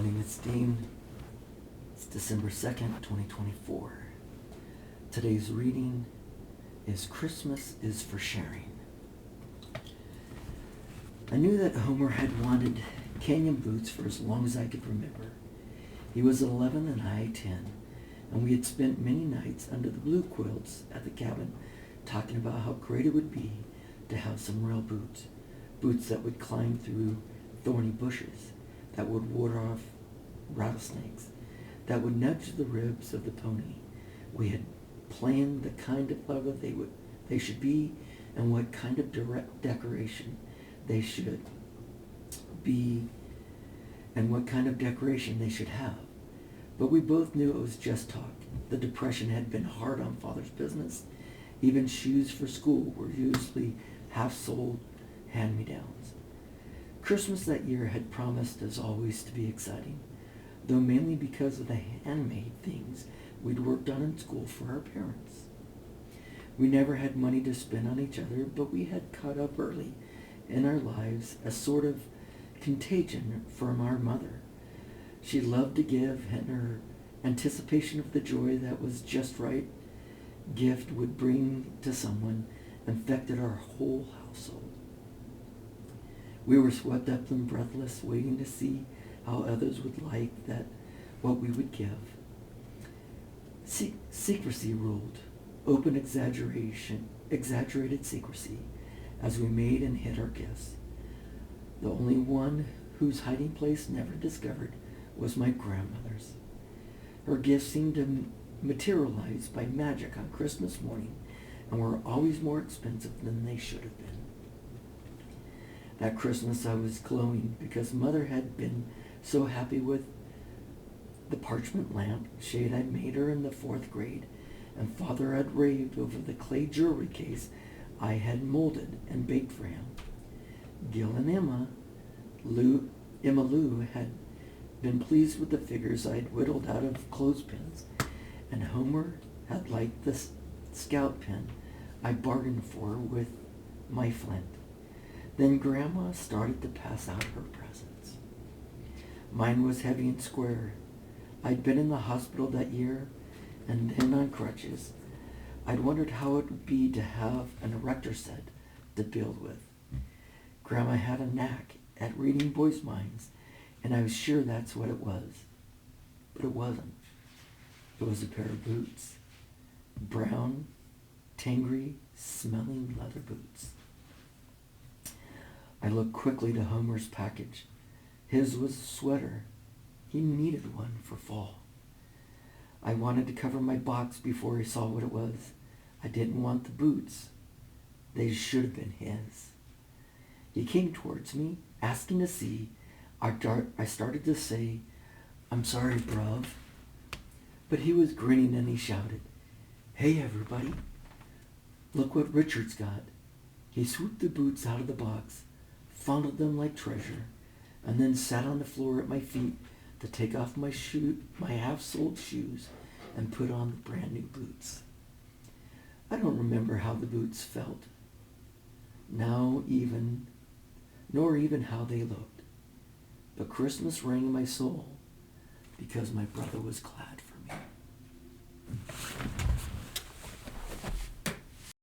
morning, esteemed. It's December 2nd, 2024. Today's reading is Christmas is for Sharing. I knew that Homer had wanted canyon boots for as long as I could remember. He was 11 and I 10, and we had spent many nights under the blue quilts at the cabin talking about how great it would be to have some real boots. Boots that would climb through thorny bushes, that would ward off rattlesnakes, that would nudge the ribs of the pony. We had planned the kind of lover they should be and what kind of decoration they should be and what kind of decoration they should have. But we both knew it was just talk. The Depression had been hard on Father's business. Even shoes for school were usually half-soled hand-me-downs. Christmas that year had promised, as always, to be exciting, though mainly because of the handmade things we'd worked on in school for our parents. We never had money to spend on each other, but we had caught up early in our lives, a sort of contagion from our mother. She loved to give, and her anticipation of the joy that was just right gift would bring to someone infected our whole household. We were swept up and breathless, waiting to see how others would like that, what we would give. Secrecy ruled, open exaggerated secrecy, as we made and hid our gifts. The only one whose hiding place never discovered was my grandmother's. Her gifts seemed to materialize by magic on Christmas morning and were always more expensive than they should have been. That Christmas I was glowing because Mother had been so happy with the parchment lamp shade I made her in the 4th grade, and Father had raved over the clay jewelry case I had molded and baked for him. Gil and Emma Lou had been pleased with the figures I had whittled out of clothespins, and Homer had liked the scout pen I bargained for with my flint. Then Grandma started to pass out her presents. Mine was heavy and square. I'd been in the hospital that year, and then on crutches. I'd wondered how it would be to have an erector set to build with. Grandma had a knack at reading boys' minds, and I was sure that's what it was. But it wasn't. It was a pair of boots. Brown, tangry, smelling leather boots. I looked quickly to Homer's package. His was a sweater. He needed one for fall. I wanted to cover my box before he saw what it was. I didn't want the boots. They should have been his. He came towards me, asking to see. I started to say, "I'm sorry, bruv." But he was grinning and he shouted, "Hey, everybody, look what Richard's got." He swooped the boots out of the box, fondled them like treasure, and then sat on the floor at my feet to take off my half-soled shoes and put on the brand new boots. I don't remember how the boots felt, nor even how they looked, but Christmas rang in my soul because my brother was glad